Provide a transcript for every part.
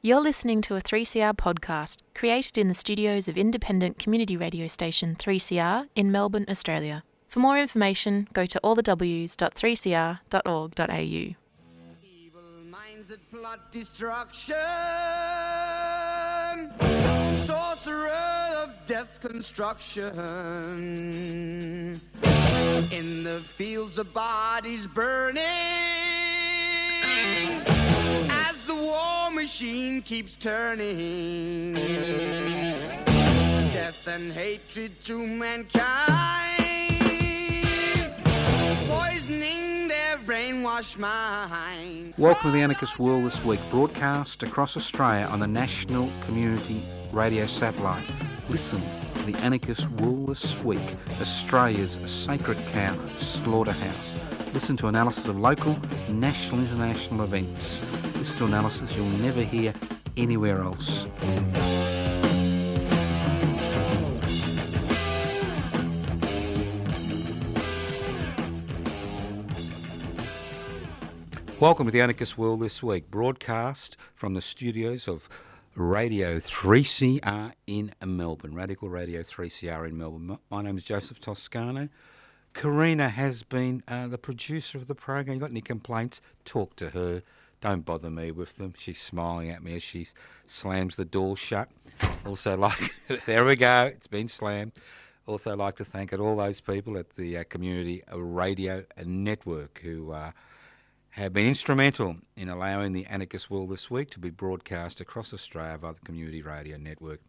You're listening to a 3CR podcast created in the studios of independent community radio station 3CR in Melbourne, Australia. For more information, go to allthews.3cr.org.au. Evil minds that plot destruction, sorcerer of death's construction, in the fields of bodies burning, as the war machine keeps turning, death and hatred to mankind, poisoning their brainwashed mind. Welcome to the Anarchist World This Week, broadcast across Australia on the National Community Radio Satellite. Listen to the Anarchist World This Week, Australia's sacred cow slaughterhouse. Listen to analysis of local, national, international events. Listen to analysis you'll never hear anywhere else. Welcome to the Anarchist World This Week, broadcast from the studios of Radio 3CR in Melbourne, Radical Radio 3CR in Melbourne. My name is Joseph Toscano. Karina has been the producer of the program. You got any complaints? Talk to her. Don't bother me with them. She's smiling at me as she slams the door shut. Also, there we go, it's been slammed. Also like to thank all those people at the Community Radio Network who have been instrumental in allowing the Anarchist World This Week to be broadcast across Australia via the Community Radio Network.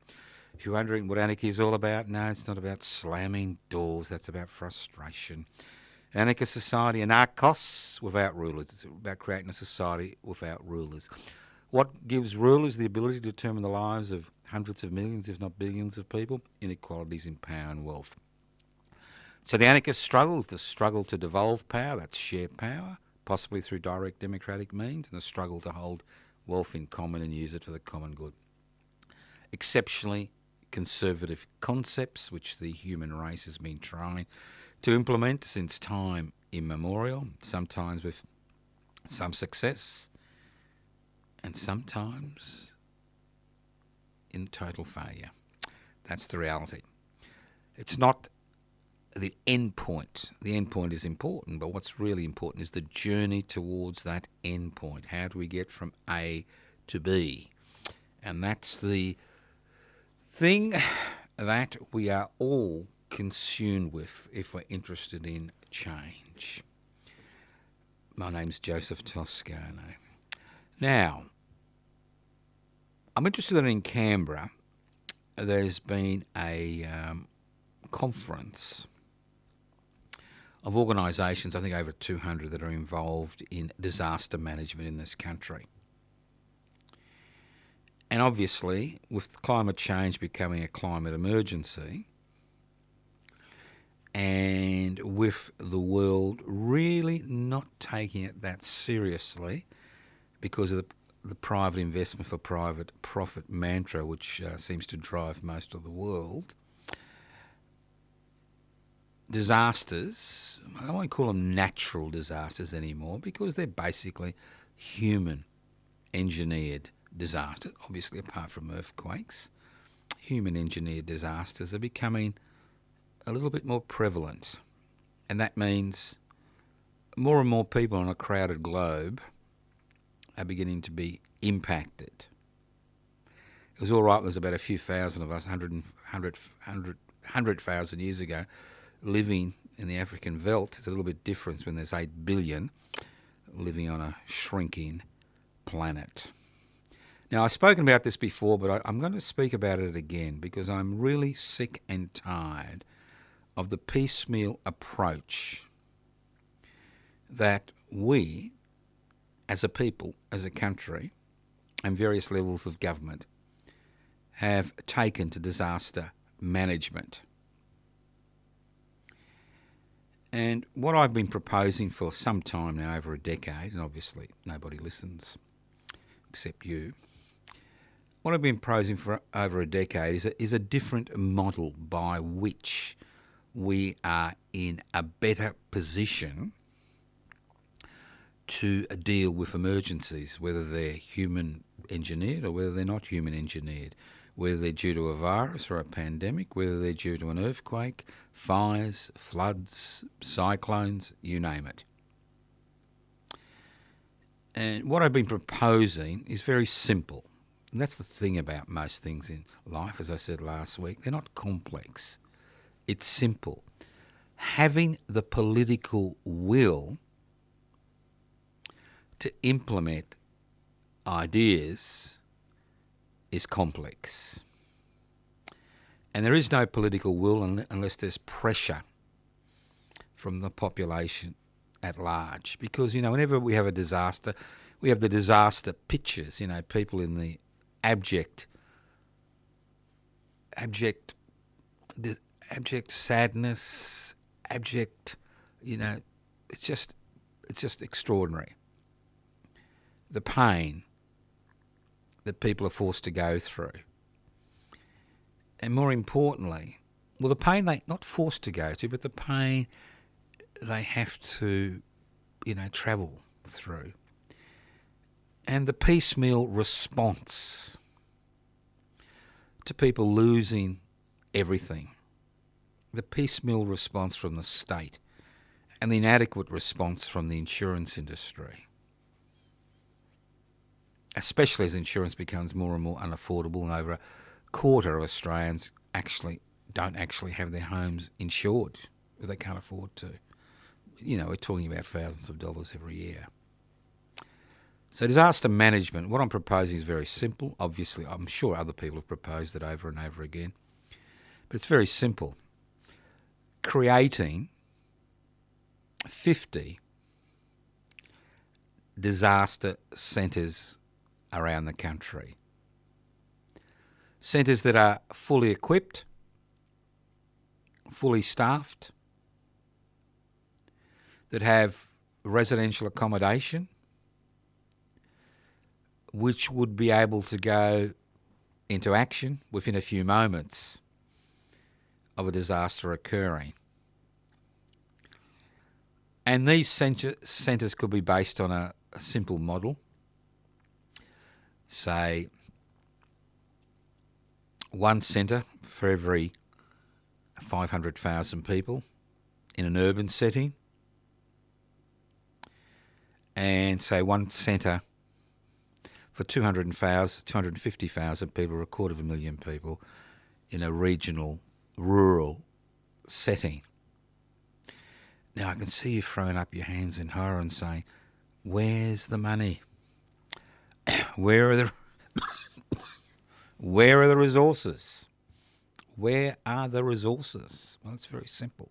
If you're wondering what anarchy is all about, no, it's not about slamming doors. That's about frustration. Anarchist society, anarchos, without rulers. It's about creating a society without rulers. What gives rulers the ability to determine the lives of hundreds of millions, if not billions of people? Inequalities in power and wealth. So the anarchist struggle to devolve power, that's share power, possibly through direct democratic means, and the struggle to hold wealth in common and use it for the common good. Exceptionally conservative concepts which the human race has been trying to implement since time immemorial, sometimes with some success and sometimes in total failure. That's the reality. It's not the end point. The end point is important, but what's really important is the journey towards that end point. How do we get from A to B? And that's the thing that we are all consumed with if we're interested in change. My name's Joseph Toscano. Now, I'm interested that in Canberra there's been a conference of organisations, I think over 200, that are involved in disaster management in this country. And obviously, with climate change becoming a climate emergency, and with the world really not taking it that seriously because of the private investment for private profit mantra, which seems to drive most of the world, disasters, I won't call them natural disasters anymore because they're basically human-engineered disasters, obviously apart from earthquakes. Human-engineered disasters are becoming a little bit more prevalent, and that means more and more people on a crowded globe are beginning to be impacted. It was all right, there was about a few thousand of us, 100,000 years ago, living in the African veldt. It's a little bit different when there's 8 billion living on a shrinking planet. Now, I've spoken about this before, but I'm going to speak about it again because I'm really sick and tired of the piecemeal approach that we, as a people, as a country, and various levels of government, have taken to disaster management. And what I've been proposing for some time now, over a decade, and obviously nobody listens except you, what I've been proposing for over a decade is a different model by which we are in a better position to deal with emergencies, whether they're human engineered or whether they're not human engineered, whether they're due to a virus or a pandemic, whether they're due to an earthquake, fires, floods, cyclones, you name it. And what I've been proposing is very simple. And that's the thing about most things in life, as I said last week. They're not complex. It's simple. Having the political will to implement ideas is complex. And there is no political will unless there's pressure from the population at large. Because, whenever we have a disaster, we have the disaster pictures, people in the abject sadness, abject, it's just extraordinary. The pain that people are forced to go through. And more importantly, the pain they're not forced to go to, but the pain they have to, travel through. And the piecemeal response to people losing everything. The piecemeal response from the state and the inadequate response from the insurance industry. Especially as insurance becomes more and more unaffordable, and over a quarter of Australians don't actually have their homes insured if they can't afford to. We're talking about thousands of dollars every year. So disaster management, what I'm proposing is very simple. Obviously, I'm sure other people have proposed it over and over again. But it's very simple. Creating 50 disaster centres around the country. Centres that are fully equipped, fully staffed, that have residential accommodation, which would be able to go into action within a few moments of a disaster occurring. And these centres could be based on a simple model. Say, one centre for every 500,000 people in an urban setting, and say one centre for 250,000 people, 250,000 people in a regional, rural setting. Now, I can see you throwing up your hands in horror and saying, where's the money? Where are the resources? Where are the resources? Well, it's very simple.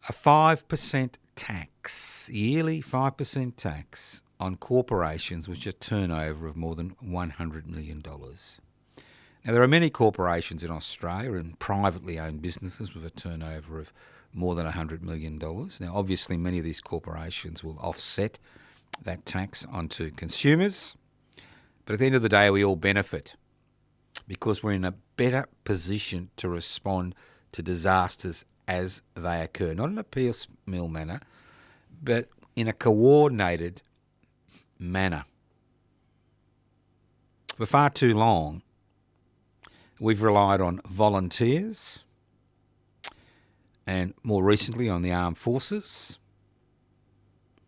A 5% tax, yearly 5% tax on corporations which are turnover of more than $100 million. Now, there are many corporations in Australia and privately owned businesses with a turnover of more than $100 million. Now, obviously, many of these corporations will offset that tax onto consumers. But at the end of the day, we all benefit because we're in a better position to respond to disasters as they occur. Not in a piecemeal manner, but in a coordinated manner. For far too long, we've relied on volunteers and more recently on the armed forces.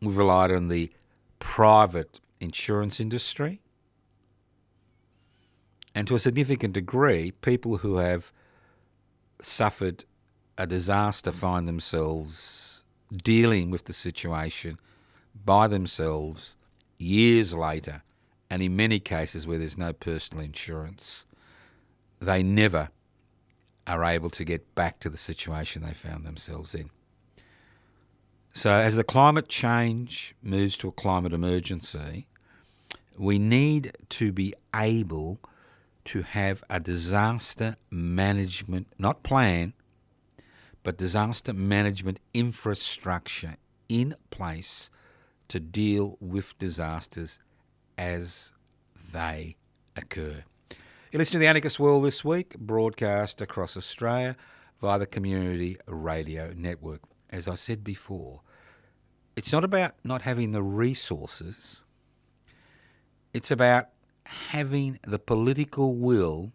We've relied on the private insurance industry. And to a significant degree, people who have suffered a disaster find themselves dealing with the situation by themselves years later, and in many cases where there's no personal insurance, they never are able to get back to the situation they found themselves in. So as the climate change moves to a climate emergency, we need to be able to have a disaster management, not plan, but disaster management infrastructure in place to deal with disasters as they occur. You listen to The Anarchist World this week, broadcast across Australia via the Community Radio Network. As I said before, it's not about not having the resources. It's about having the political will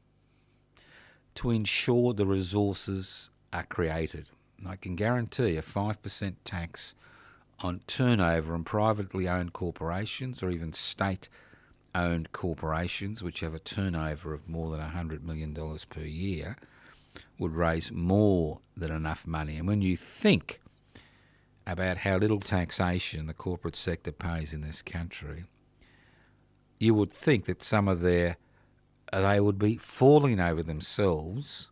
to ensure the resources are created. And I can guarantee a 5% tax on turnover in privately owned corporations or even state-owned corporations which have a turnover of more than $100 million per year would raise more than enough money. And when you think about how little taxation the corporate sector pays in this country, you would think that they would be falling over themselves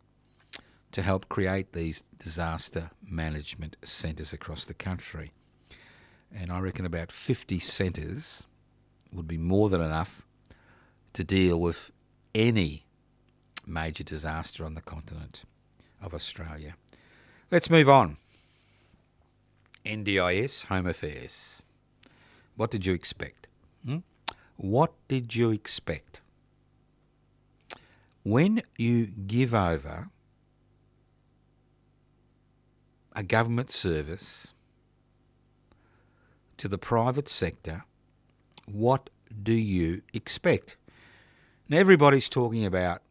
to help create these disaster management centres across the country. And I reckon about 50 centres would be more than enough to deal with any major disaster on the continent of Australia. Let's move on. NDIS, Home Affairs. What did you expect? What did you expect? When you give over a government service to the private sector, what do you expect? Now, everybody's talking about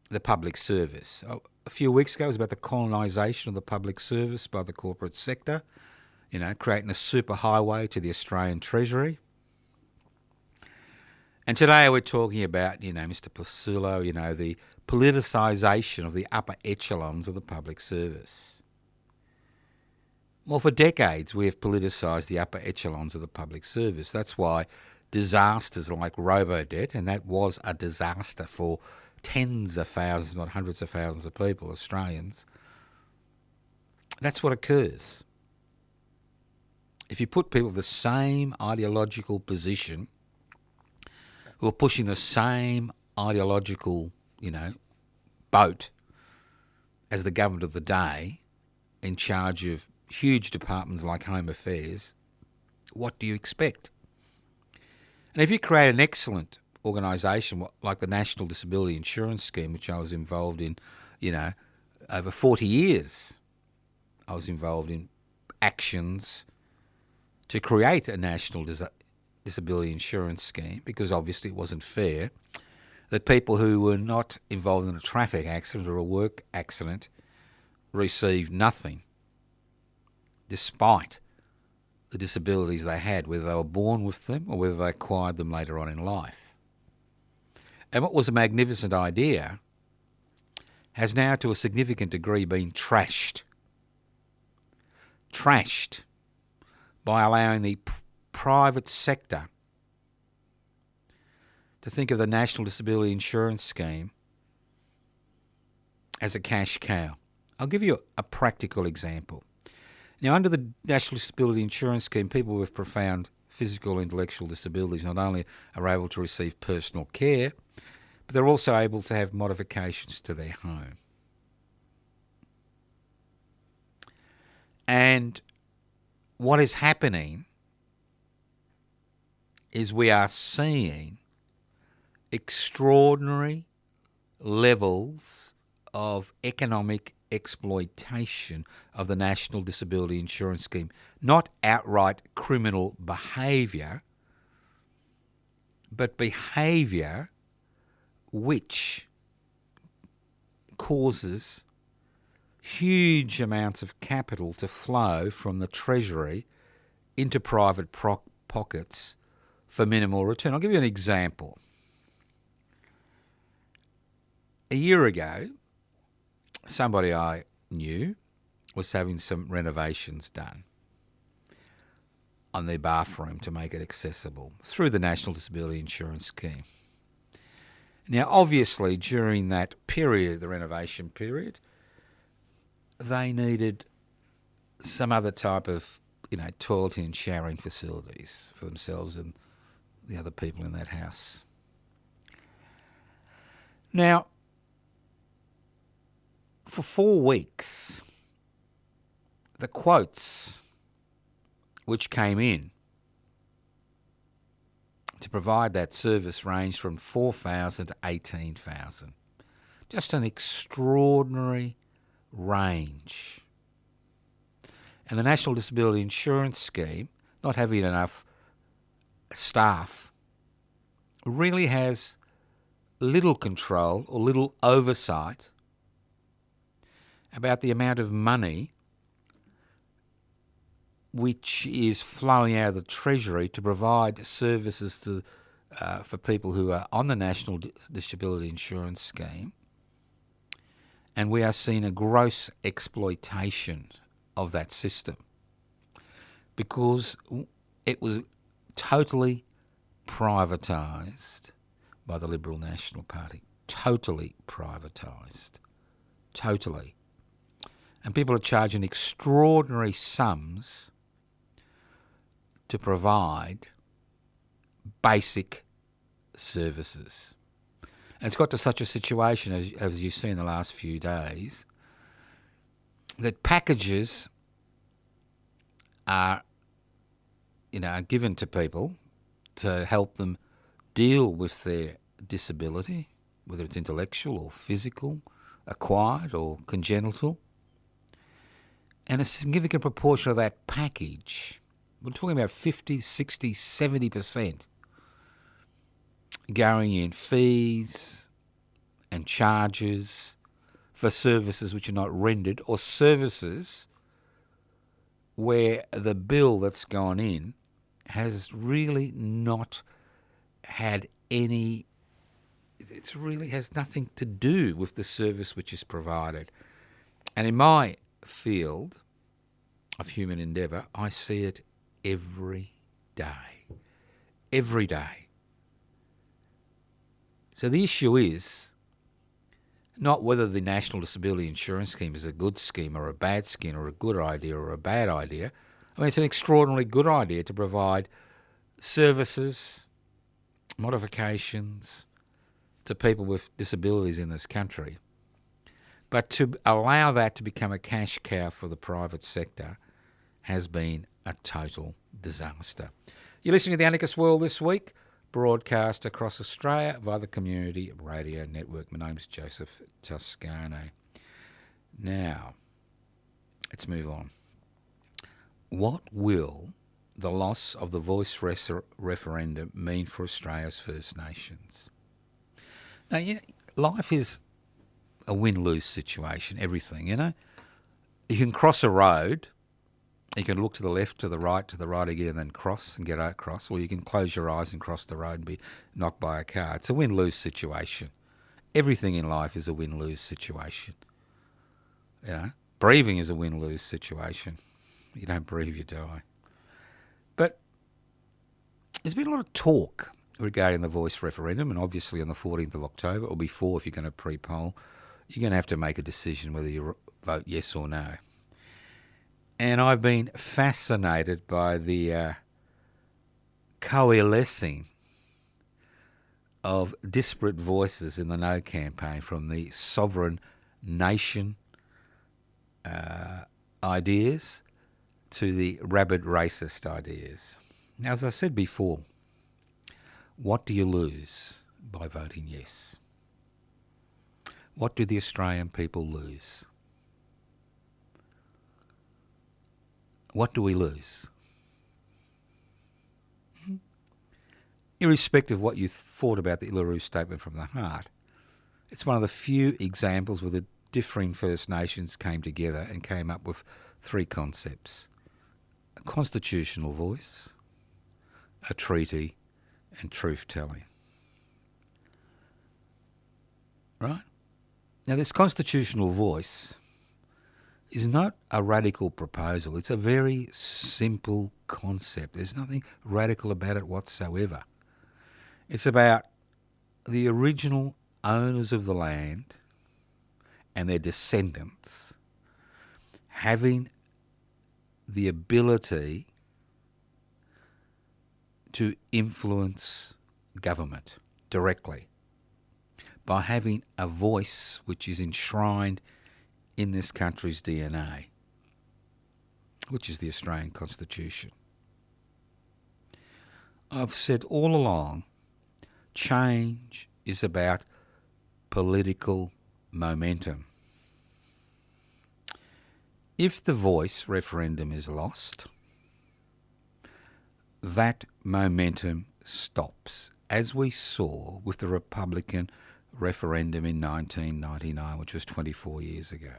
the public service. A few weeks ago, it was about the colonisation of the public service by the corporate sector, creating a superhighway to the Australian Treasury. And today we're talking about, Mr. Pasulo, the politicisation of the upper echelons of the public service. Well, for decades we have politicised the upper echelons of the public service. That's why disasters like Robodebt, and that was a disaster for tens of thousands, not hundreds of thousands of people, Australians, that's what occurs. If you put people with the same ideological position, who are pushing the same ideological, boat as the government of the day, in charge of huge departments like Home Affairs, what do you expect? And if you create an excellent organisation like the National Disability Insurance Scheme, which I was involved in, over 40 years, I was involved in actions to create a National Disability Insurance Scheme, because obviously it wasn't fair that people who were not involved in a traffic accident or a work accident received nothing, despite the disabilities they had, whether they were born with them or whether they acquired them later on in life. And what was a magnificent idea has now to a significant degree been trashed by allowing the private sector to think of the National Disability Insurance Scheme as a cash cow. I'll give you a practical example. Now, under the National Disability Insurance Scheme, people with profound physical and intellectual disabilities not only are able to receive personal care, but they're also able to have modifications to their home. And what is happening is we are seeing extraordinary levels of economic exploitation of the National Disability Insurance Scheme. Not outright criminal behaviour, but behaviour which causes huge amounts of capital to flow from the Treasury into private pockets for minimal return. I'll give you an example. A year ago, somebody I knew was having some renovations done on their bathroom to make it accessible through the National Disability Insurance Scheme. Now, obviously, during that period, the renovation period, they needed some other type of, toileting and showering facilities for themselves and the other people in that house. Now, for 4 weeks, the quotes which came in to provide that service ranged from 4,000 to 18,000. Just an extraordinary range. And the National Disability Insurance Scheme, not having enough staff really has little control or little oversight about the amount of money which is flowing out of the Treasury to provide services for people who are on the National Disability Insurance Scheme. And we are seeing a gross exploitation of that system because it was totally privatised by the Liberal National Party. Totally privatised. Totally. And people are charging extraordinary sums to provide basic services. And it's got to such a situation, as you see in the last few days, that packages are given to people to help them deal with their disability, whether it's intellectual or physical, acquired or congenital. And a significant proportion of that package, we're talking about 50, 60, 70%, going in fees and charges for services which are not rendered, or services where the bill that's gone in has really not had any, it really has nothing to do with the service which is provided. And in my field of human endeavour, I see it every day. Every day. So the issue is not whether the National Disability Insurance Scheme is a good scheme or a bad scheme or a good idea or a bad idea. I mean, it's an extraordinarily good idea to provide services, modifications to people with disabilities in this country. But to allow that to become a cash cow for the private sector has been a total disaster. You're listening to The Anarchist World this week, broadcast across Australia via the Community Radio Network. My name's Joseph Toscano. Now, let's move on. What will the loss of the voice referendum mean for Australia's First Nations? Now, life is a win-lose situation, everything, You can cross a road, you can look to the left, to the right again, and then cross and get across, or you can close your eyes and cross the road and be knocked by a car. It's a win-lose situation. Everything in life is a win-lose situation. Breathing is a win-lose situation. You don't breathe, you die. But there's been a lot of talk regarding the voice referendum, and obviously on the 14th of October, or before if you're going to pre-poll, you're going to have to make a decision whether you vote yes or no. And I've been fascinated by the coalescing of disparate voices in the No campaign, from the sovereign nation ideas to the rabid racist ideas. Now, as I said before, what do you lose by voting yes? What do the Australian people lose? What do we lose? Irrespective of what you thought about the Uluru Statement from the Heart, it's one of the few examples where the differing First Nations came together and came up with three concepts: a constitutional voice, a treaty, and truth-telling. Right? Now, this constitutional voice is not a radical proposal. It's a very simple concept. There's nothing radical about it whatsoever. It's about the original owners of the land and their descendants having the ability to influence government directly by having a voice which is enshrined in this country's DNA, which is the Australian Constitution. I've said all along, change is about political momentum. If the voice referendum is lost, that momentum stops as we saw with the Republican referendum in 1999, which was 24 years ago.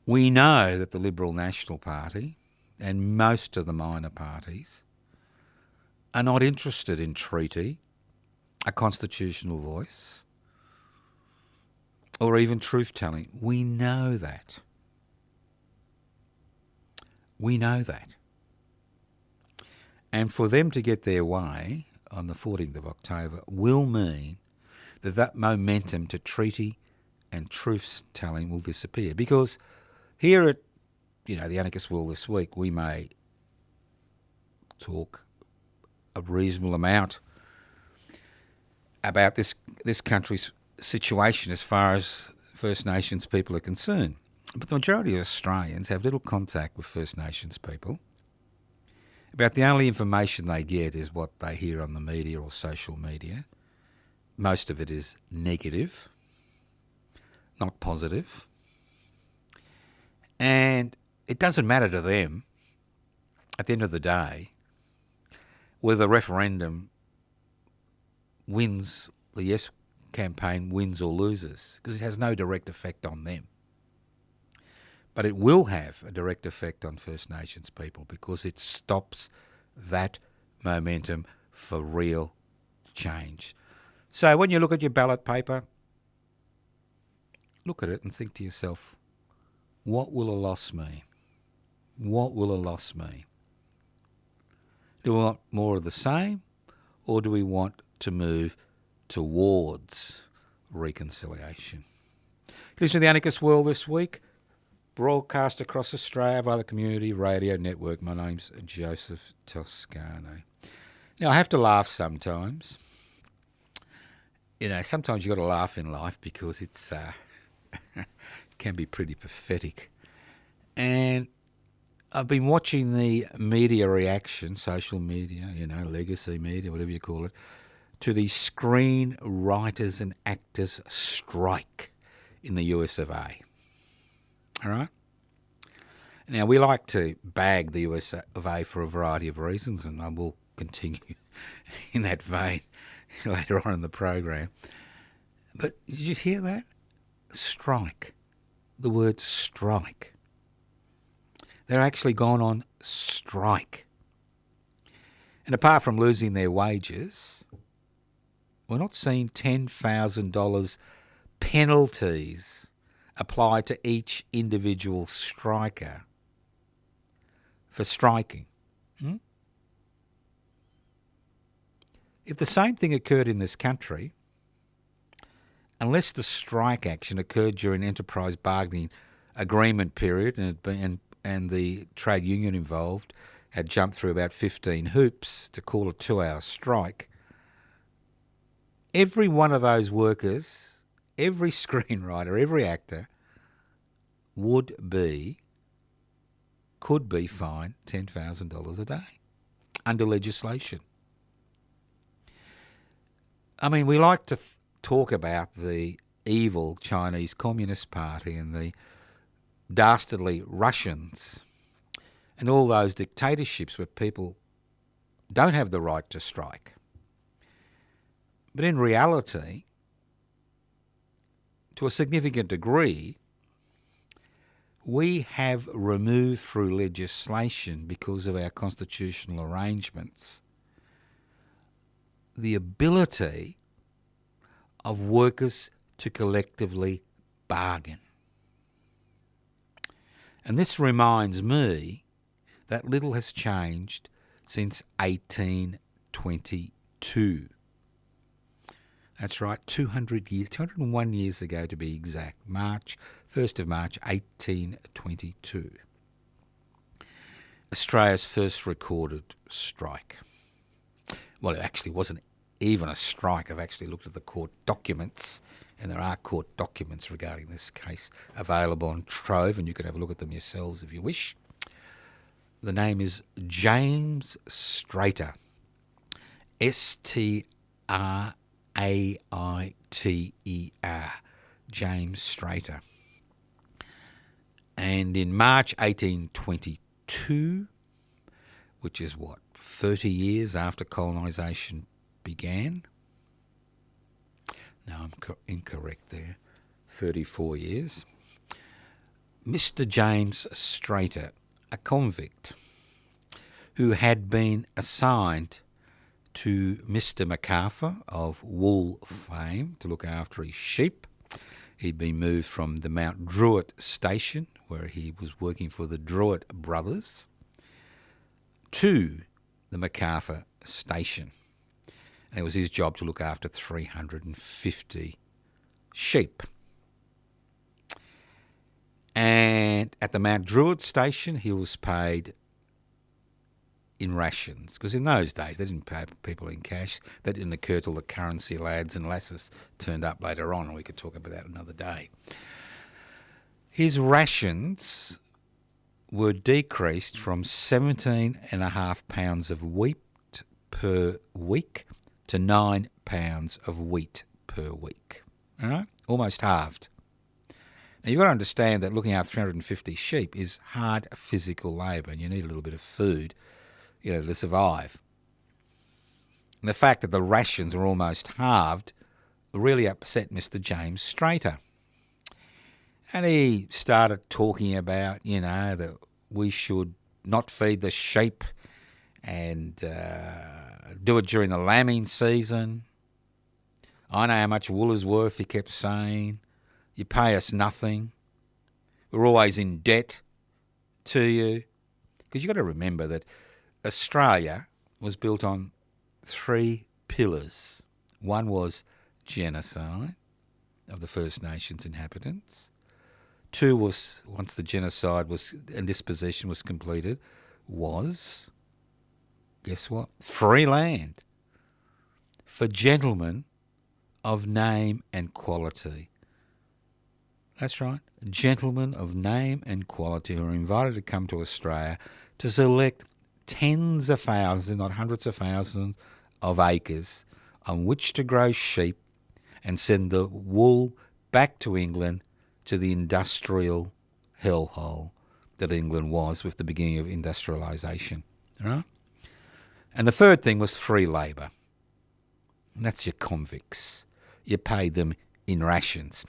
We know that the Liberal National Party and most of the minor parties are not interested in treaty, a constitutional voice, or even truth-telling. We know that. We know that. And for them to get their way on the 14th of October will mean that that momentum to treaty and truth-telling will disappear. Because here at, the Anarchist World This Week, we may talk a reasonable amount about this country's situation as far as First Nations people are concerned. But the majority of Australians have little contact with First Nations people. About the only information they get is what they hear on the media or social media. Most of it is negative, not positive. And it doesn't matter to them, at the end of the day, whether the referendum wins, the Yes campaign wins or loses, because it has no direct effect on them. But it will have a direct effect on First Nations people because it stops that momentum for real change. So when you look at your ballot paper, look at it and think to yourself, what will a loss mean? What will a loss mean? Do we want more of the same, or do we want to move towards reconciliation? Listen to the Anarchist World This Week, broadcast across Australia via the Community Radio Network. My name's Joseph Toscano. Now, I have to laugh sometimes. Sometimes you've got to laugh in life because it's it can be pretty pathetic. And I've been watching the media reaction, social media, legacy media, whatever you call it, to the Screenwriters and Actors strike in the US of A. All right? Now, we like to bag the US of A for a variety of reasons, and I will continue in that vein later on in the program. But did you hear that? Strike. The word strike. They're actually gone on strike. And apart from losing their wages, we're not seeing $10,000 penalties apply to each individual striker for striking. If the same thing occurred in this country, unless the strike action occurred during enterprise bargaining agreement period and the trade union involved had jumped through about 15 hoops to call a 2-hour strike, every one of those workers, every screenwriter, every actor could be fined $10,000 a day under legislation. I mean, we like to talk about the evil Chinese Communist Party and the dastardly Russians and all those dictatorships where people don't have the right to strike. But in reality, to a significant degree, we have removed through legislation, because of our constitutional arrangements, the ability of workers to collectively bargain. And this reminds me that little has changed since 1822. That's right, 201 years ago to be exact, 1st of March 1822. Australia's first recorded strike. Well, it actually wasn't even a strike. I've actually looked at the court documents, and there are court documents regarding this case available on Trove, and you can have a look at them yourselves if you wish. The name is James Strater, Straiter, James Strater. And in March 1822, which is 30 years after colonisation began? No, I'm incorrect there. 34 years. Mr. James Strater, a convict who had been assigned to Mr. MacArthur of wool fame to look after his sheep. He'd been moved from the Mount Druitt station, where he was working for the Druitt brothers, to the MacArthur station. And it was his job to look after 350 sheep. And at the Mount Druitt station, he was paid in rations, because in those days they didn't pay people in cash. That didn't occur till the currency lads and lasses turned up later on, and we could talk about that another day. His rations were decreased from 17.5 pounds of wheat per week to 9 pounds of wheat per week. All right? Almost halved. Now, you've got to understand that looking after 350 sheep is hard physical labour, and you need a little bit of food, to survive. And the fact that the rations were almost halved really upset Mr. James Strater. And he started talking about, that we should not feed the sheep and do it during the lambing season. I know how much wool is worth, he kept saying. You pay us nothing. We're always in debt to you. Because you've got to remember that Australia was built on 3 pillars. One was genocide of the First Nations inhabitants. 2 was, once the genocide and dispossession was completed, was, guess what? Free land for gentlemen of name and quality. That's right, gentlemen of name and quality who are invited to come to Australia to select tens of thousands, not hundreds of thousands, of acres on which to grow sheep and send the wool back to England, to the industrial hellhole that England was with the beginning of industrialisation. Right? And the third thing was free labour. And that's your convicts. You paid them in rations.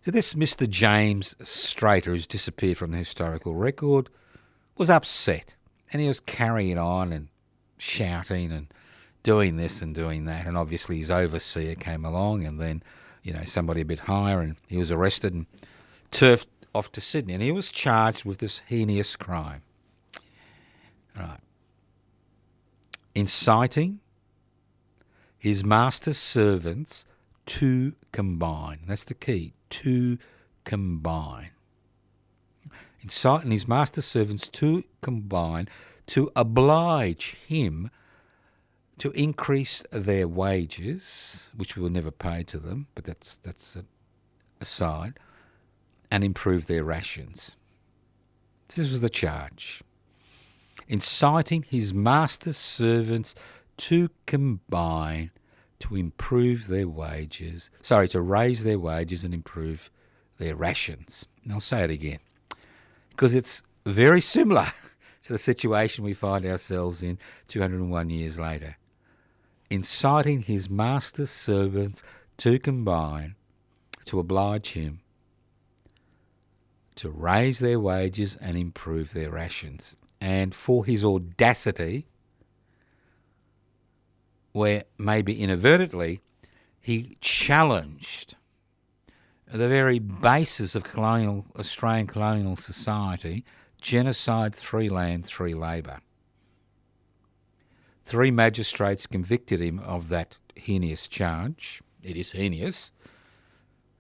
So this Mr. James Strater, who's disappeared from the historical record, was upset. And he was carrying on and shouting and doing this and doing that. And obviously his overseer came along, and then, somebody a bit higher, and he was arrested and turfed off to Sydney. And he was charged with this heinous crime. Right. Inciting his master's servants to combine. That's the key. To combine. Inciting his master's servants to combine to oblige him to increase their wages, which were never paid to them, but that's an aside, and improve their rations. This was the charge. Inciting his master's servants to combine to improve their wages, to raise their wages and improve their rations. And I'll say it again, because it's very similar to the situation we find ourselves in 201 years later. Inciting his master's servants to combine to oblige him to raise their wages and improve their rations. And for his audacity, where maybe inadvertently he challenged the very basis of Australian colonial society, genocide, 3 land, 3 labour. 3 magistrates convicted him of that heinous charge. It is heinous.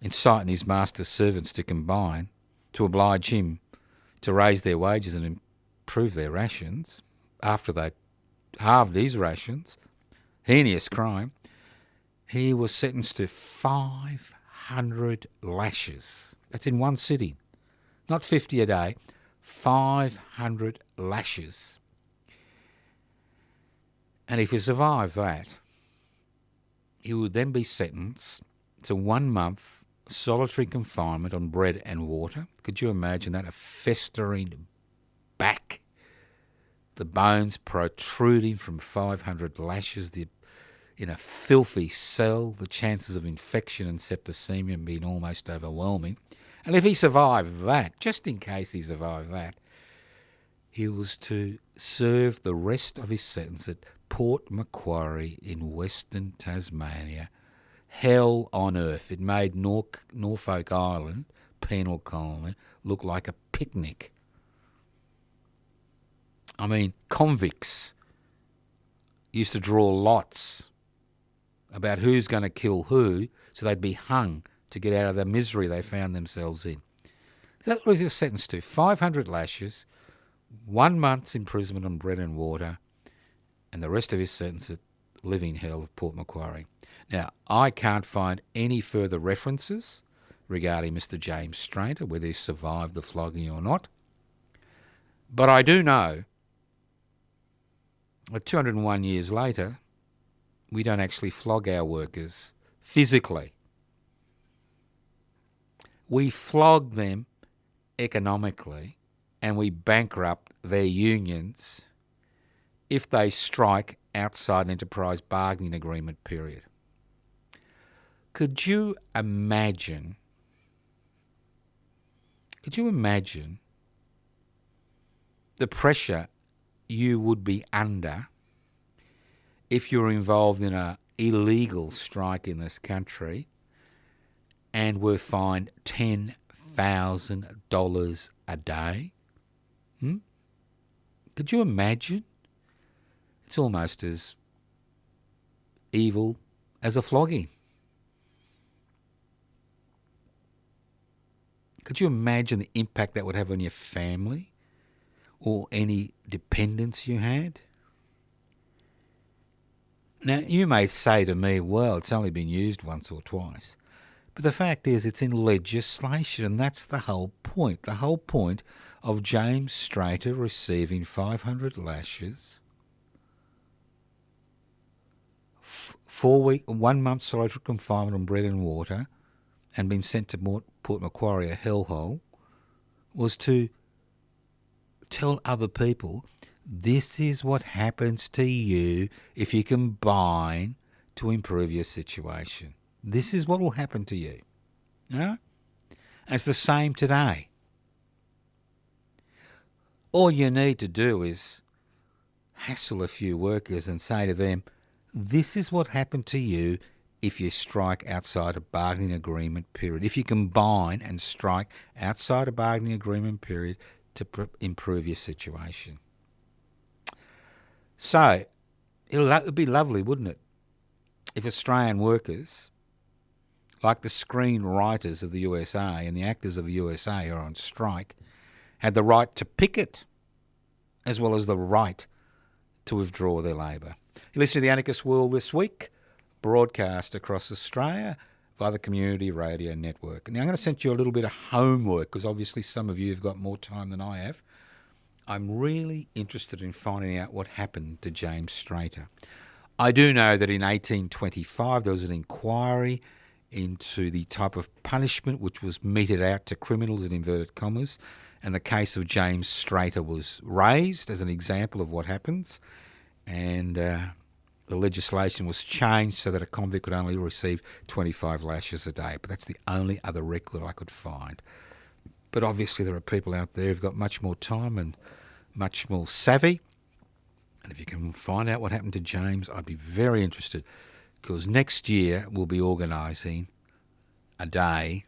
Inciting his master's servants to combine to oblige him to raise their wages and improve their rations after they halved his rations. Heinous crime. He was sentenced to 500 lashes. That's in one sitting. Not 50 a day. 500 lashes. And if he survived that, he would then be sentenced to 1 month solitary confinement on bread and water. Could you imagine that? A festering back the bones protruding from 500 lashes, in a filthy cell, the chances of infection and septicemia being almost overwhelming. And if he survived that, just in case he survived that, he was to serve the rest of his sentence at Port Macquarie in Western Tasmania. Hell on earth. It made Norfolk Island, penal colony, look like a picnic. I mean, convicts used to draw lots about who's going to kill who, so they'd be hung to get out of the misery they found themselves in. That was his sentence to 500 lashes, 1 month's imprisonment on bread and water, and the rest of his sentence at living hell of Port Macquarie. Now, I can't find any further references regarding Mr. James Strater, whether he survived the flogging or not. But I do know that 201 years later, we don't actually flog our workers physically. We flog them economically, and we bankrupt their unions if they strike outside an enterprise bargaining agreement period. Could you imagine the pressure you would be under if you're involved in an illegal strike in this country and were fined $10,000 a day? Could you imagine? It's almost as evil as a flogging. Could you imagine the impact that would have on your family or any dependents you had? Now, you may say to me, well, it's only been used once or twice. But the fact is, it's in legislation, and that's the whole point. The whole point of James Strater receiving 500 lashes, 1 month solitary confinement on bread and water, and being sent to Port Macquarie, a hellhole, was to tell other people, this is what happens to you if you combine to improve your situation. This is what will happen to you. You know? And it's the same today. All you need to do is hassle a few workers and say to them, this is what happened to you if you strike outside a bargaining agreement period. If you combine and strike outside a bargaining agreement period to improve your situation. So, it would be lovely, wouldn't it, if Australian workers, like the screenwriters of the USA and the actors of the USA who are on strike, had the right to picket as well as the right to withdraw their labour. You listen to The Anarchist World this week, broadcast across Australia via the Community Radio Network. Now, I'm going to send you a little bit of homework because obviously some of you have got more time than I have. I'm really interested in finding out what happened to James Strater. I do know that in 1825 there was an inquiry into the type of punishment which was meted out to criminals in inverted commas, and the case of James Strater was raised as an example of what happens, and the legislation was changed so that a convict could only receive 25 lashes a day. But that's the only other record I could find. But obviously there are people out there who've got much more time and much more savvy. And if you can find out what happened to James, I'd be very interested, because next year we'll be organising a day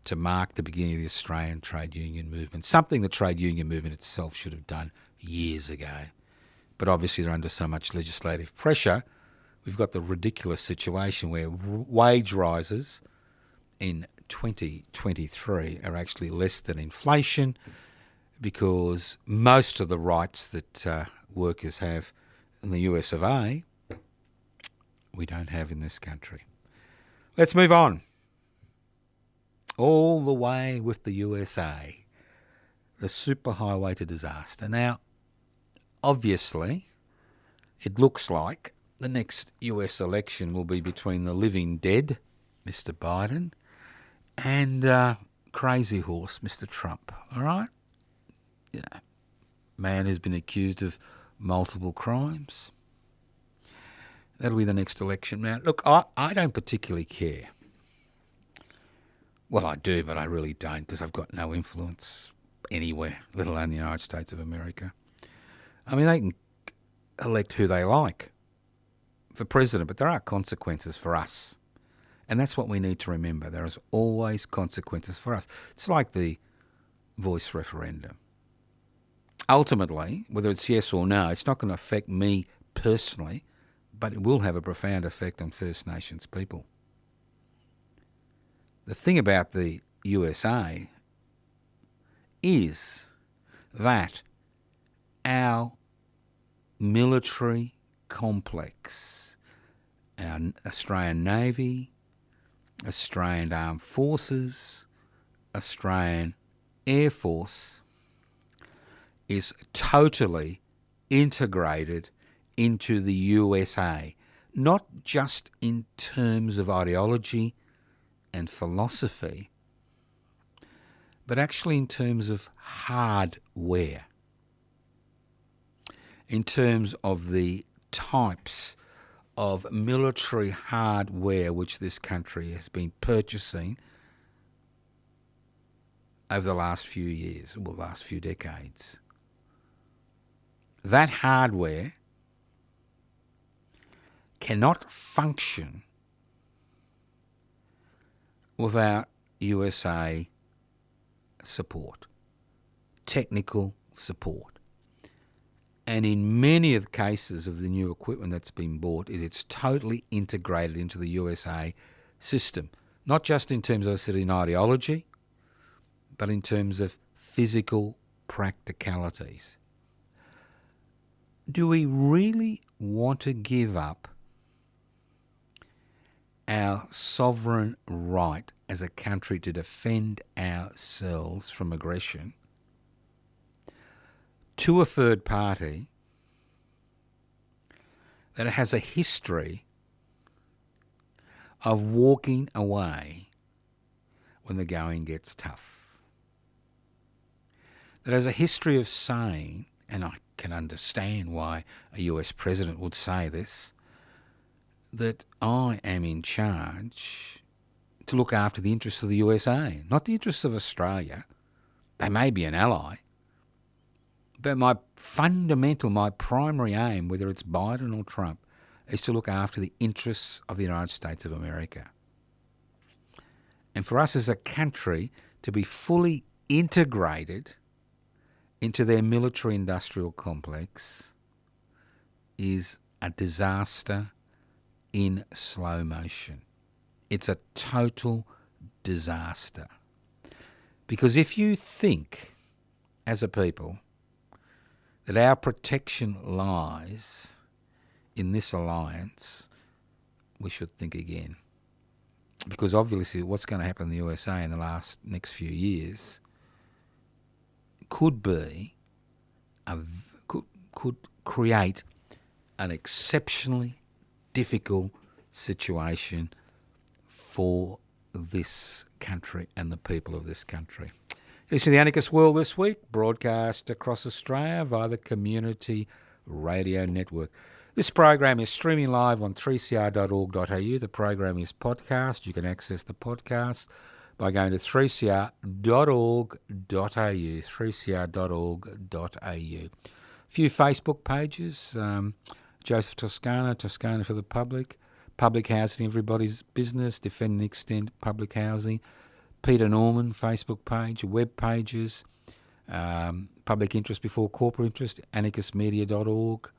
to mark the beginning of the Australian trade union movement, something the trade union movement itself should have done years ago. But obviously they're under so much legislative pressure. We've got the ridiculous situation where wage rises in 2023 are actually less than inflation, because most of the rights that workers have in the US of A, we don't have in this country. Let's move on. All the way with the USA, the superhighway to disaster. Now, obviously, it looks like the next US election will be between the living dead, Mr. Biden, and crazy horse, Mr. Trump. All right? You know, man who's been accused of multiple crimes. That'll be the next election. Now, look, I don't particularly care. Well, I do, but I really don't, because I've got no influence anywhere, let alone the United States of America. I mean, they can elect who they like for president, but there are consequences for us. And that's what we need to remember. There is always consequences for us. It's like the voice referendum. Ultimately, whether it's yes or no, it's not going to affect me personally, but it will have a profound effect on First Nations people. The thing about the USA is that our military complex, our Australian Navy, Australian Armed Forces, Australian Air Force is totally integrated into the USA, not just in terms of ideology and philosophy, but actually in terms of hardware, in terms of the types of military hardware which this country has been purchasing over the last few years, well, last few decades. That hardware cannot function without USA support, technical support. And in many of the cases of the new equipment that's been bought, it's totally integrated into the USA system, not just in terms of, I said, in ideology, but in terms of physical practicalities. Do we really want to give up our sovereign right as a country to defend ourselves from aggression to a third party that has a history of walking away when the going gets tough? That has a history of saying, and I can understand why a US president would say this, that I am in charge to look after the interests of the USA, not the interests of Australia. They may be an ally, but my primary aim, whether it's Biden or Trump, is to look after the interests of the United States of America. And for us as a country to be fully integrated into their military-industrial complex is a disaster in slow motion. It's a total disaster. Because if you think, as a people, that our protection lies in this alliance, we should think again. Because obviously what's going to happen in the USA in the next few years could create an exceptionally difficult situation for this country and the people of this country. Listen to the Anarchist World this week, broadcast across Australia via the Community Radio Network. This program is streaming live on 3cr.org.au. The program is podcast. You can access the podcast by going to 3cr.org.au, 3cr.org.au. A few Facebook pages, Joseph Toscano, Toscano for the Public, Public Housing, Everybody's Business, Defend and Extend Public Housing, Peter Norman Facebook page, web pages, Public Interest Before Corporate Interest, anarchistmedia.org.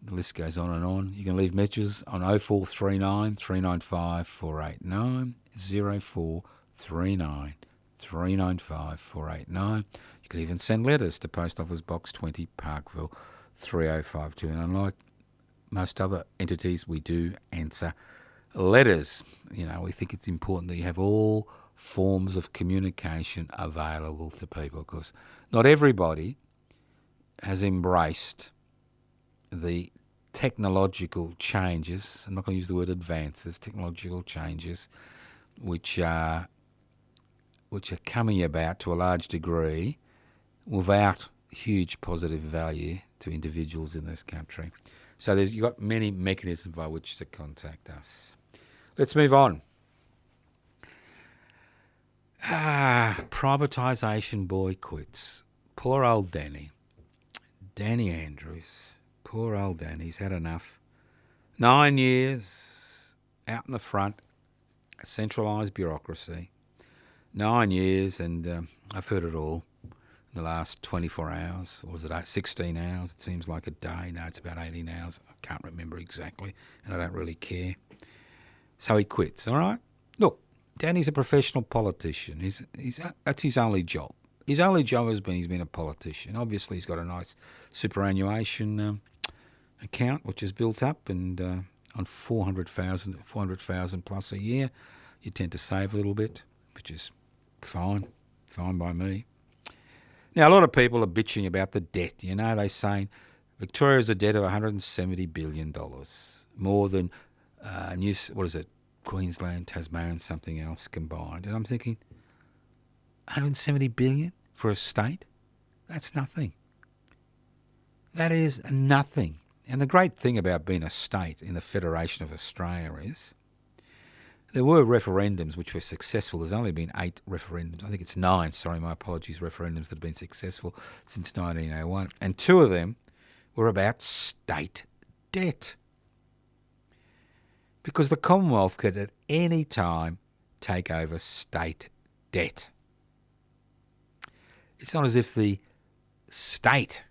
The list goes on and on. You can leave messages on 0439 395 489, 0439 395 489. You can even send letters to Post Office Box 20, Parkville 3052. And unlike most other entities, we do answer letters. You know, we think it's important that you have all forms of communication available to people, because not everybody has embraced the technological changes. I'm not going to use the word advances, technological changes, which are coming about to a large degree without huge positive value to individuals in this country. So you've got many mechanisms by which to contact us. Let's move on. Privatisation boy quits. Poor old Danny. Danny Andrews. Poor old Danny's had enough. 9 years out in the front, centralised bureaucracy. 9 years, and I've heard it all in the last 24 hours. Or was it 16 hours? It seems like a day. No, it's about 18 hours. I can't remember exactly, and I don't really care. So he quits, all right? Look, Danny's a professional politician. That's his only job. His only job has been he's been a politician. Obviously, he's got a nice superannuation account, which is built up, and on 400,000 plus a year, you tend to save a little bit, which is fine by me. Now, a lot of people are bitching about the debt. You know, they're saying Victoria's a debt of $170 billion, more than Queensland, Tasmania, and something else combined. And I'm thinking, 170 billion for a state? That's nothing. That is nothing. And the great thing about being a state in the Federation of Australia is there were referendums which were successful. There's only been 8 referendums. I think it's 9, my apologies, referendums that have been successful since 1901. And 2 of them were about state debt. Because the Commonwealth could at any time take over state debt. It's not as if the state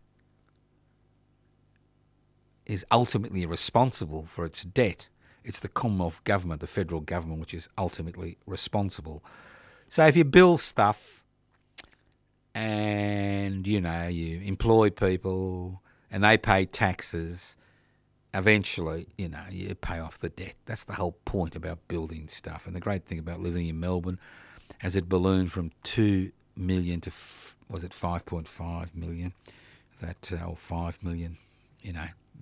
is ultimately responsible for its debt. It's the Commonwealth government, the federal government, which is ultimately responsible. So if you build stuff and, you employ people and they pay taxes, eventually, you pay off the debt. That's the whole point about building stuff. And the great thing about living in Melbourne, as it ballooned from 2 million to, 5.5 million, or 5 million,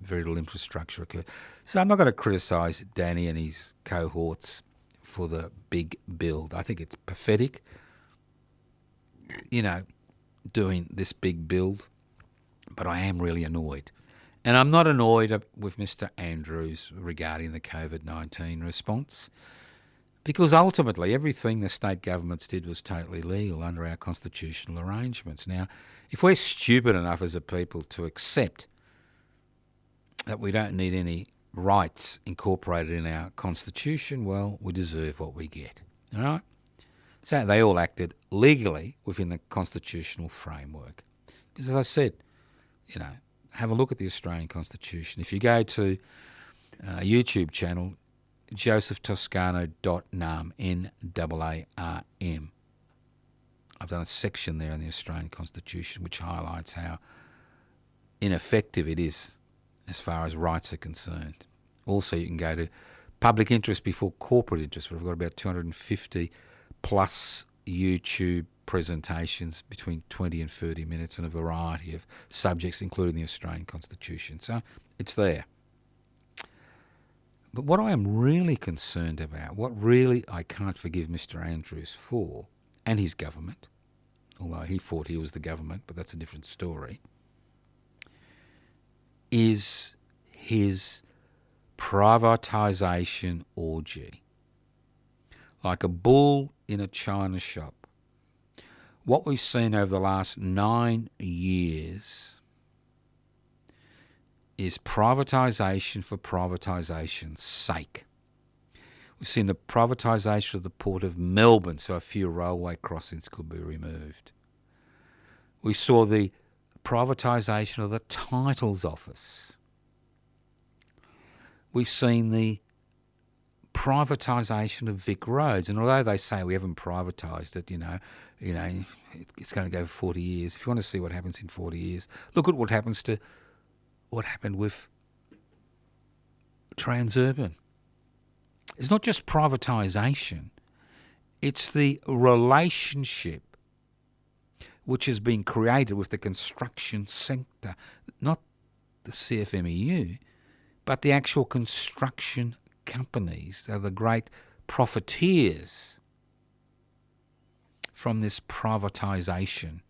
very little infrastructure occurred. So I'm not going to criticise Danny and his cohorts for the big build. I think it's pathetic, doing this big build, but I am really annoyed. And I'm not annoyed with Mr. Andrews regarding the COVID-19 response, because ultimately everything the state governments did was totally legal under our constitutional arrangements. Now, if we're stupid enough as a people to accept that we don't need any rights incorporated in our constitution, well, we deserve what we get. All right? So they all acted legally within the constitutional framework. Because as I said, have a look at the Australian Constitution. If you go to a YouTube channel, josephtoscano.num, N-A-A-R-M, I've done a section there in the Australian Constitution which highlights how ineffective it is as far as rights are concerned. Also, you can go to public interest before corporate interest. We've got about 250 plus YouTube presentations between 20 and 30 minutes on a variety of subjects, including the Australian Constitution. So it's there. But what I am really concerned about, what really I can't forgive Mr. Andrews for, and his government, although he thought he was the government, but that's a different story, is his privatisation orgy. Like a bull in a china shop. What we've seen over the last 9 years is privatisation for privatisation's sake. We've seen the privatisation of the Port of Melbourne so a few railway crossings could be removed. We saw the privatisation of the Titles Office. We've seen the privatisation of Vic Roads, and although they say we haven't privatised it, it's going to go for 40 years. If you want to see what happens in 40 years, look at what happened with Transurban. It's not just privatisation; it's the relationship which has been created with the construction sector, not the CFMEU, but the actual construction companies. They're the great profiteers from this privatisation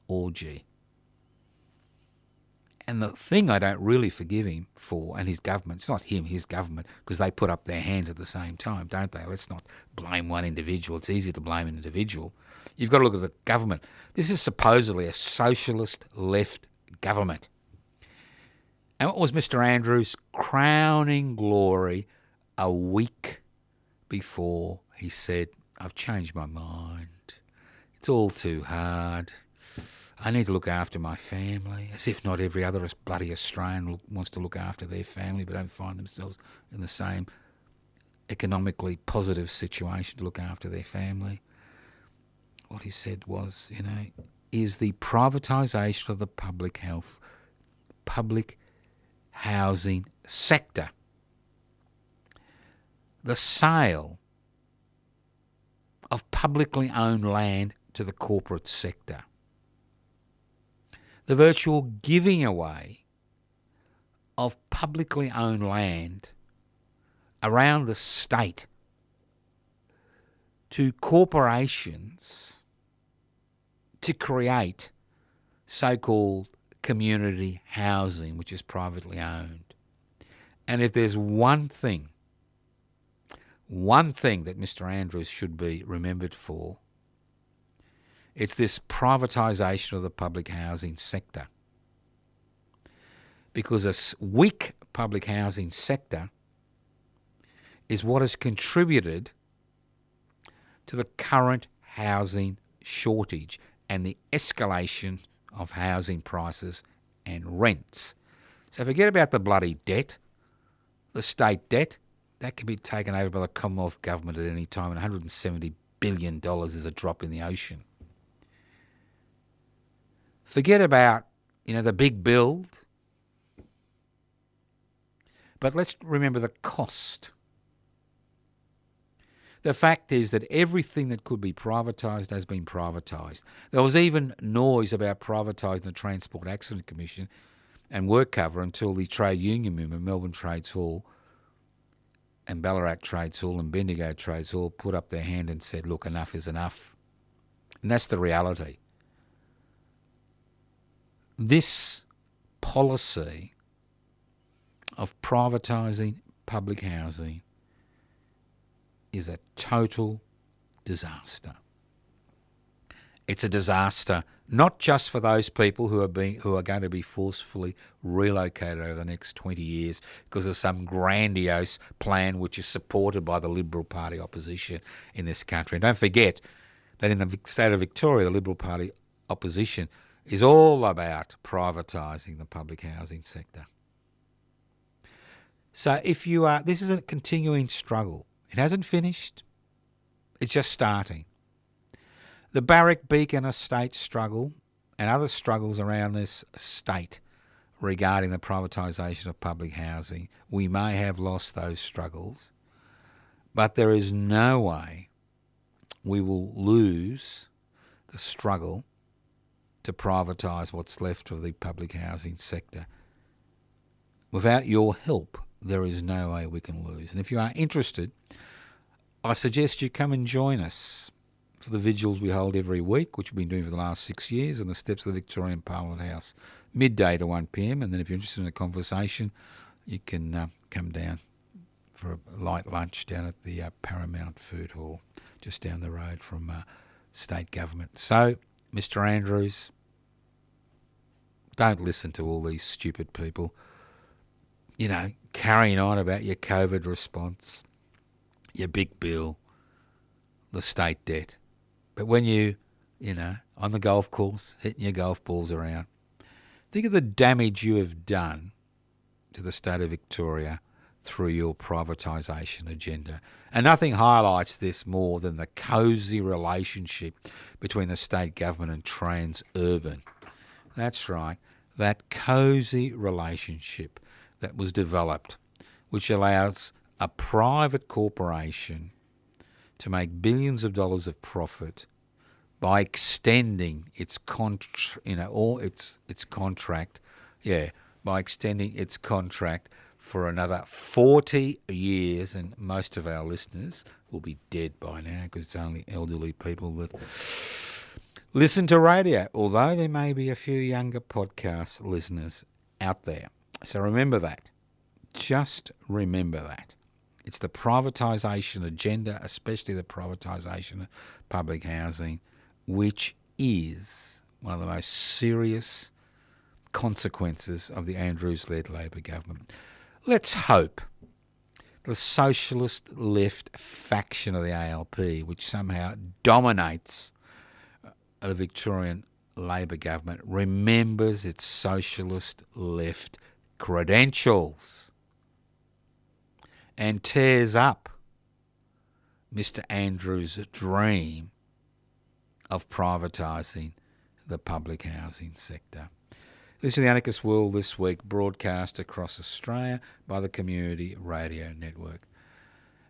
orgy. And the thing I don't really forgive him for, and his government, it's not him, his government, because they put up their hands at the same time, don't they? Let's not blame one individual. It's easy to blame an individual. You've got to look at the government. This is supposedly a socialist left government. And what was Mr. Andrews' crowning glory a week before he said, I've changed my mind. It's all too hard. I need to look after my family, as if not every other bloody Australian wants to look after their family but don't find themselves in the same economically positive situation to look after their family. What he said was, is the privatisation of the public housing sector, the sale of publicly owned land to the corporate sector, the virtual giving away of publicly owned land around the state to corporations to create so-called community housing, which is privately owned. And if there's one thing that Mr. Andrews should be remembered for, it's this privatisation of the public housing sector. Because a weak public housing sector is what has contributed to the current housing shortage and the escalation of housing prices and rents. So forget about the bloody debt, the state debt. That can be taken over by the Commonwealth Government at any time, and $170 billion is a drop in the ocean. Forget about, the big build. But let's remember the cost. The fact is that everything that could be privatised has been privatised. There was even noise about privatising the Transport Accident Commission and work cover until the trade union movement, Melbourne Trades Hall and Ballarat Trades Hall and Bendigo Trades Hall, put up their hand and said, look, enough is enough. And that's the reality. This policy of privatising public housing is a total disaster. It's a disaster not just for those people who are going to be forcefully relocated over the next 20 years because of some grandiose plan which is supported by the Liberal Party opposition in this country. And don't forget that in the state of Victoria, the Liberal Party opposition is all about privatising the public housing sector. So this is a continuing struggle. It hasn't finished. It's just starting. The Barrack Beacon estate struggle and other struggles around this state regarding the privatisation of public housing, we may have lost those struggles, but there is no way we will lose the struggle to privatise what's left of the public housing sector. Without your help, there is no way we can lose. And if you are interested, I suggest you come and join us for the vigils we hold every week, which we've been doing for the last 6 years, on the steps of the Victorian Parliament House, midday to 1 p.m. And then if you're interested in a conversation, you can come down for a light lunch down at the Paramount Food Hall, just down the road from state government. So, Mr. Andrews, don't listen to all these stupid people, carrying on about your COVID response, your big bill, the state debt. But when you, on the golf course, hitting your golf balls around, think of the damage you have done to the state of Victoria through your privatisation agenda. And nothing highlights this more than the cosy relationship between the state government and Transurban. That's right, that cosy relationship that was developed, which allows a private corporation to make billions of dollars of profit by extending its contract, by extending its contract for another 40 years, and most of our listeners will be dead by now because it's only elderly people that listen to radio, although there may be a few younger podcast listeners out there. So remember that. Just remember that. It's the privatisation agenda, especially the privatisation of public housing, which is one of the most serious consequences of the Andrews-led Labor government. Let's hope the socialist left faction of the ALP, which somehow dominates the Victorian Labor government, remembers its socialist left credentials and tears up Mr. Andrews' dream of privatising the public housing sector. Listen to the Anarchist World this week, broadcast across Australia by the Community Radio Network.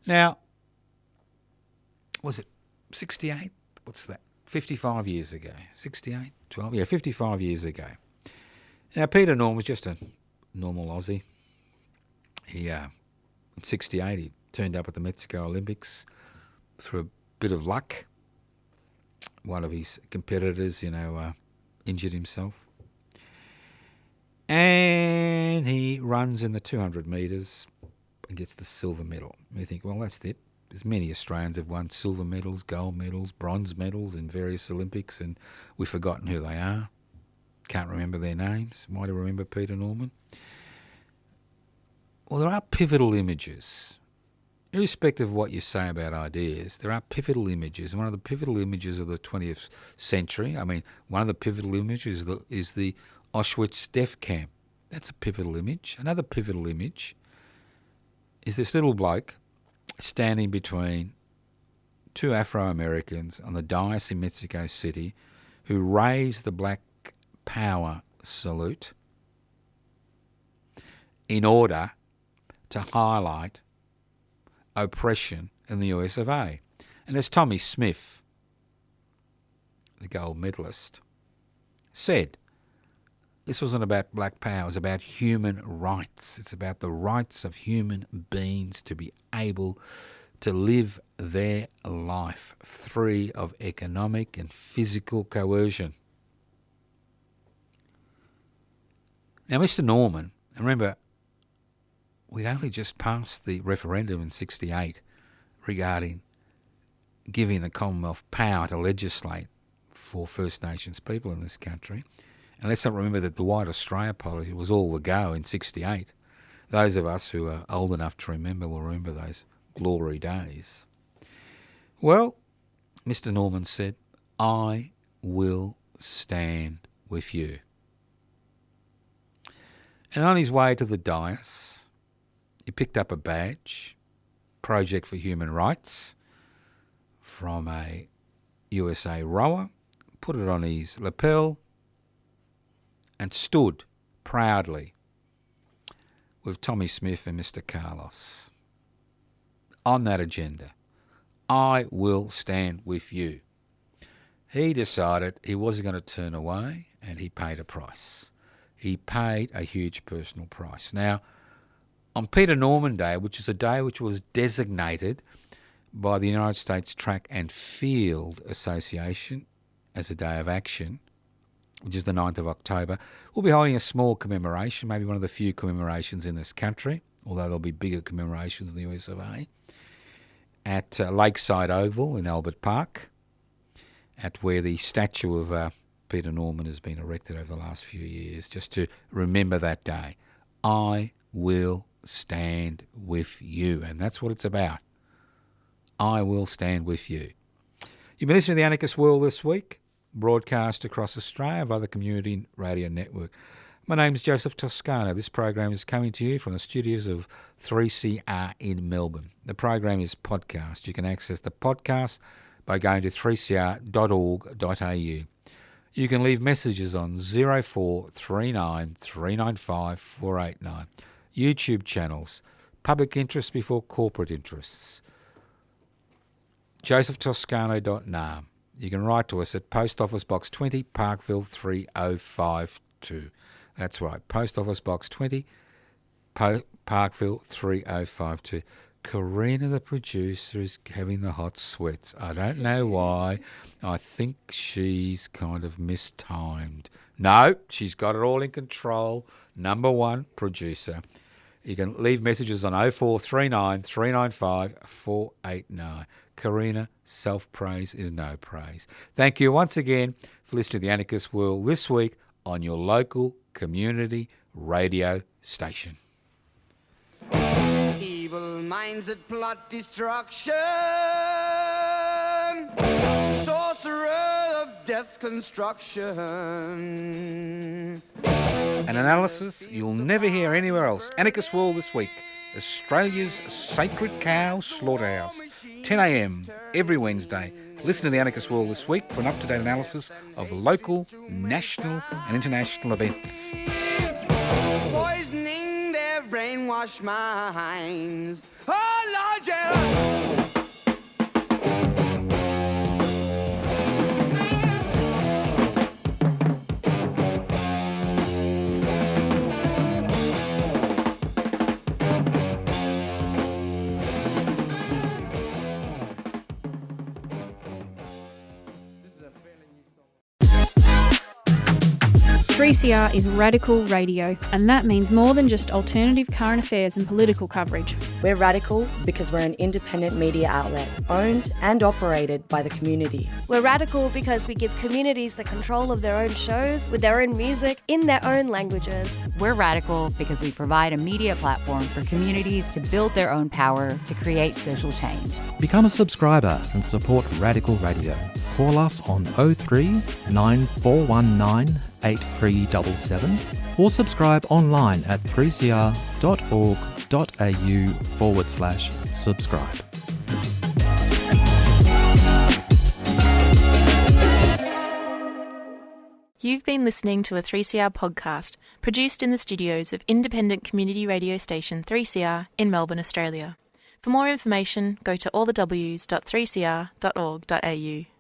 Now, was it 68? What's that? 55 years ago. 68? 12? Yeah, 55 years ago. Now, Peter Norman was just a normal Aussie. He, in 68, he turned up at the Mexico Olympics through a bit of luck. One of his competitors, injured himself. And he runs in the 200 metres and gets the silver medal. We think, well, that's it. There's many Australians have won silver medals, gold medals, bronze medals in various Olympics, and we've forgotten who they are. Can't remember their names. Might have remember Peter Norman. Well, there are pivotal images. Irrespective of what you say about ideas, there are pivotal images. And one of the pivotal images of the 20th century, one of the pivotal images is the Auschwitz death camp. That's a pivotal image. Another pivotal image is this little bloke standing between two Afro-Americans on the dais in Mexico City who raised the Black Power salute in order to highlight oppression in the US of A. And as Tommy Smith, the gold medalist, said, this wasn't about black power, it was about human rights. It's about the rights of human beings to be able to live their life free of economic and physical coercion. Now, Mr. Norman, and remember, we'd only just passed the referendum in 68 regarding giving the Commonwealth power to legislate for First Nations people in this country. And let's not remember that the White Australia policy was all the go in 68. Those of us who are old enough to remember will remember those glory days. Well, Mr. Norman said, I will stand with you. And on his way to the dais, he picked up a badge, Project for Human Rights, from a USA rower, put it on his lapel, and stood proudly with Tommy Smith and Mr. Carlos on that agenda. I will stand with you. He decided he wasn't going to turn away, and he paid a price. He paid a huge personal price. Now, on Peter Norman Day, which is a day which was designated by the United States Track and Field Association as a day of action, which is the 9th of October, we'll be holding a small commemoration, maybe one of the few commemorations in this country, although there'll be bigger commemorations in the US of A, at Lakeside Oval in Albert Park, at where the statue of Peter Norman has been erected over the last few years, just to remember that day. I will stand with you, and that's what it's about. I will stand with you. You've been listening to the Anarchist World this week, broadcast across Australia via the Community Radio Network. My name's Joseph Toscano. This program is coming to you from the studios of 3CR in Melbourne. The program is podcast. You can access the podcast by going to 3cr.org.au. You can leave messages on 0439 395 489. YouTube channels, public interest before corporate interests. josephtoscano.nam. You can write to us at Post Office Box 20, Parkville 3052. That's right, Post Office Box 20, Parkville 3052. Karina, the producer, is having the hot sweats. I don't know why. I think she's kind of mistimed No, she's got it all in control. Number one producer. You can leave messages on 0439 395 489. Karina, self-praise is no praise. Thank you once again for listening to The Anarchist World this week on your local community radio station. Evil minds that plot destruction, sorcerer of death's construction. An analysis you'll never hear anywhere else. Anarchist World this week. Australia's sacred cow slaughterhouse. 10 a.m. every Wednesday. Listen to The Anarchist World this week for an up-to-date analysis of local, national and international events. Poisoning their brainwashed minds. Oh, Lord, yeah. Three CR is radical radio, and that means more than just alternative current affairs and political coverage. We're radical because we're an independent media outlet, owned and operated by the community. We're radical because we give communities the control of their own shows, with their own music, in their own languages. We're radical because we provide a media platform for communities to build their own power to create social change. Become a subscriber and support Radical Radio. Call us on 03 9419 8377 or subscribe online at 3cr.org.au/subscribe. You've been listening to a 3CR podcast produced in the studios of independent community radio station 3CR in Melbourne, Australia. For more information, go to allthews.3cr.org.au.